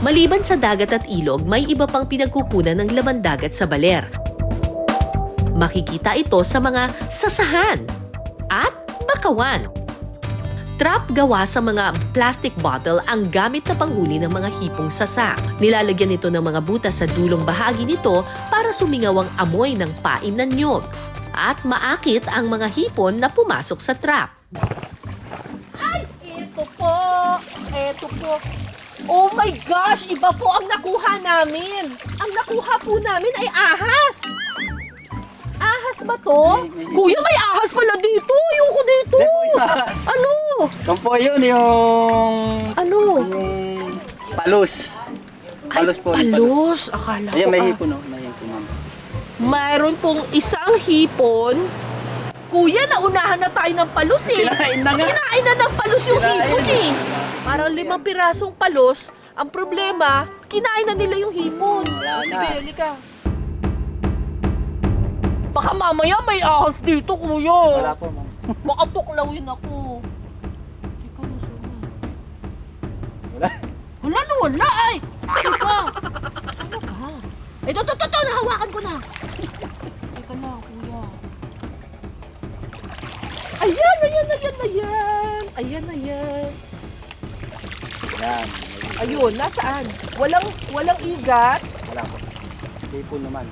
Maliban sa dagat at ilog, may iba pang pinagkukunan ng laman dagat sa baler. Makikita ito sa mga sasahan at bakawan. Trap gawa sa mga plastic bottle ang gamit na panghuli ng mga hipong sasa. Nilalagyan ito ng mga butas sa dulong bahagi nito para sumingaw ang amoy ng pain ng niyog at maakit ang mga hipon na pumasok sa trap. Ay, ito po! Ito po! Oh my gosh! Iba po ang nakuha namin! Ang nakuha po namin ay ahas! Ahas ba to? Kuya, may ahas pala dito! Ayoko dito! Ano? Yan po yun, yung Ano? palos. Palos po. yung Palos! Akala ko Ayan, may hipon, no? May hipon, ma'am. Mayroon pong isang hipon. Kuya, naunahan na tayo ng palos eh. Kinain na nga. Kinain na ng palos yung Kinain. hipon eh. Parang 5 pirasong palos. Ang problema, kinain na nila yung hipon. Wala na. Sige, halika. Baka mamaya may ahas dito, kuya. Wala po, ma'am. Baka tuklawin ako. Teka, nasaan na? Wala. Wala na, wala ay! Teka! Saan na ba? Ito, nahawakan ko na. Teka lang, kuya. Ayan! Ayan. Yan. Ayun, nasaan? Walang igat. Wala po. Hipon naman.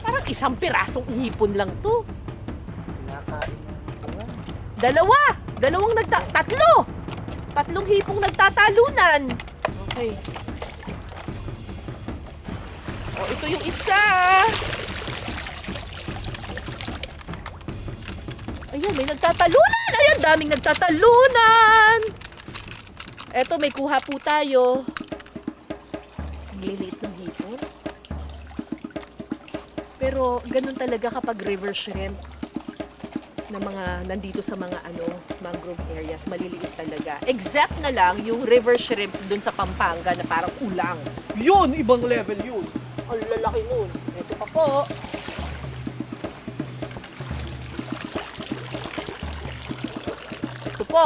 Parang isang pirasong hipon lang to. Kinakain na. Dalawang tatlo! Tatlong hipong nagtatalunan. Okay. O, ito yung isa. Ayun, may nagtatalunan! Ayan, daming nagtatalunan! Eto, may kuha po tayo. Liliit ng hipon. Pero, ganun talaga kapag river shrimp na mga nandito sa mga mangrove areas, maliliit talaga. Except na lang yung river shrimp dun sa Pampanga na parang ulang. Yun, ibang level yun. Ang lalaki nun. Ito pa po. Ito po.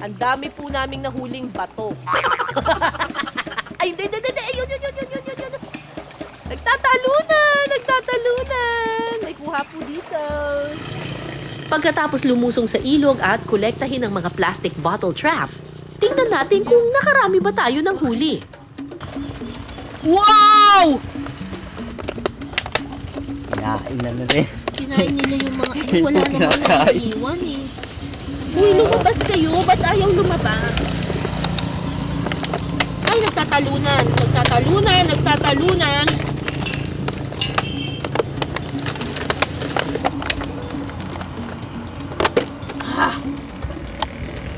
Ang dami po naming nahuling bato. Ay, hindi. Ayun. Nagtatalunan. May kuha po dito. Pagkatapos lumusong sa ilog at kolektahin ang mga plastic bottle trap, tingnan natin kung nakarami ba tayo ng huli. Wow! Kinain na rin. Kinain nila yung mga wala namang naiiwan eh. Uy, lumabas kayo. Ba't ayaw lumabas? Ay, nagtatalunan.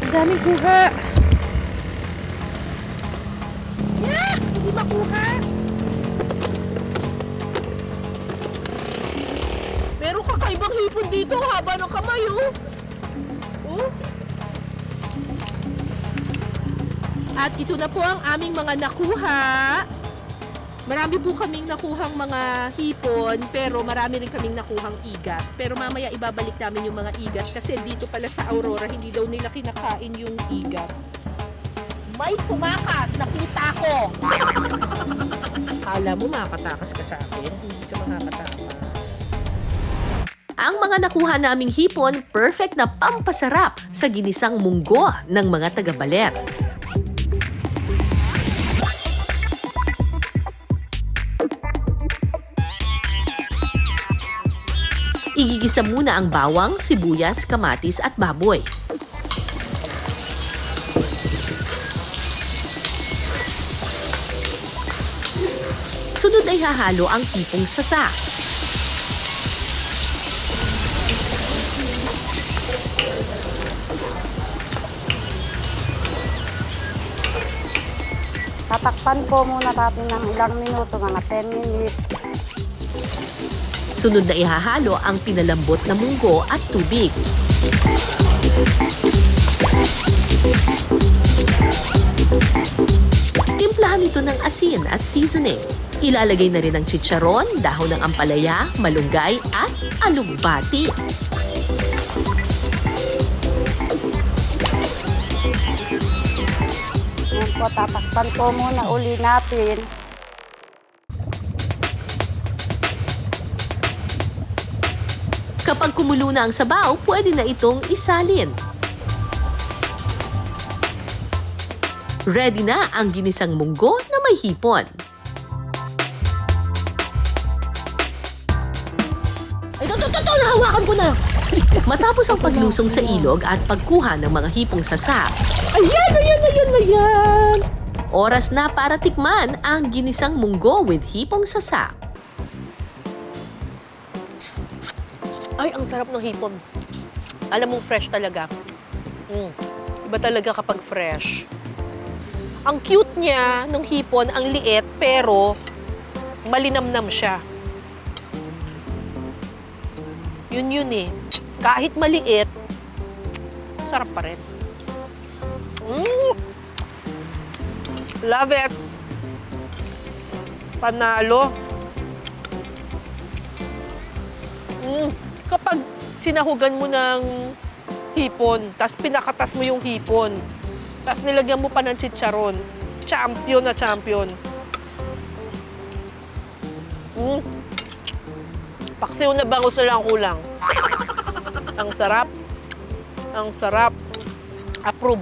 Ang daming kuha. Yeah! Hindi makuha. Meron kakaibang hipon dito. Haba ng kamay, oh. Oh. At ito na po ang aming mga nakuha. Marami po kaming nakuhang mga hipon, pero marami rin kaming nakuhang igat. Pero mamaya ibabalik namin yung mga igat kasi dito pala sa Aurora, hindi daw nila kinakain yung igat. May tumakas! Nakita ko! Kala mo makatakas ka sa akin? Hindi ka makakatakas. Ang mga nakuha naming hipon, perfect na pampasarap sa ginisang munggo ng mga taga-baler. Igigisa muna ang bawang, sibuyas, kamatis at baboy. Sunod ay hahalo ang hipong sasa. Tatakpan ko muna natin ng ilang minuto, mga 10 minutes. Sunod na ihahalo ang pinalambot na munggo at tubig. Timplahan ito ng asin at seasoning. Ilalagay na rin ang chicharon, dahon ng ampalaya, malunggay at alugbati. po, tatakpan po muna uli natin. Kapag kumulo na ang sabaw, pwede na itong isalin. Ready na ang ginisang munggo na may hipon. Ito, nahawakan ko na. Matapos ang paglusong sa ilog at pagkuha ng mga hipong sasa, Ayan. oras na para tikman ang ginisang munggo with hipong sasa. Ay, ang sarap ng hipon. Alam mong fresh talaga. Iba talaga kapag fresh. Ang cute niya ng hipon, ang liit, pero malinamnam siya. Yun eh. Kahit maliit, sarap pa rin. Love it. Panalo. Kapag sinahugan mo ng hipon, tapos pinakatas mo yung hipon, tapos nilagyan mo pa ng chicharon, champion na champion. Paksiw na bangus na lang kulang. Ang sarap. Ang sarap. Approve.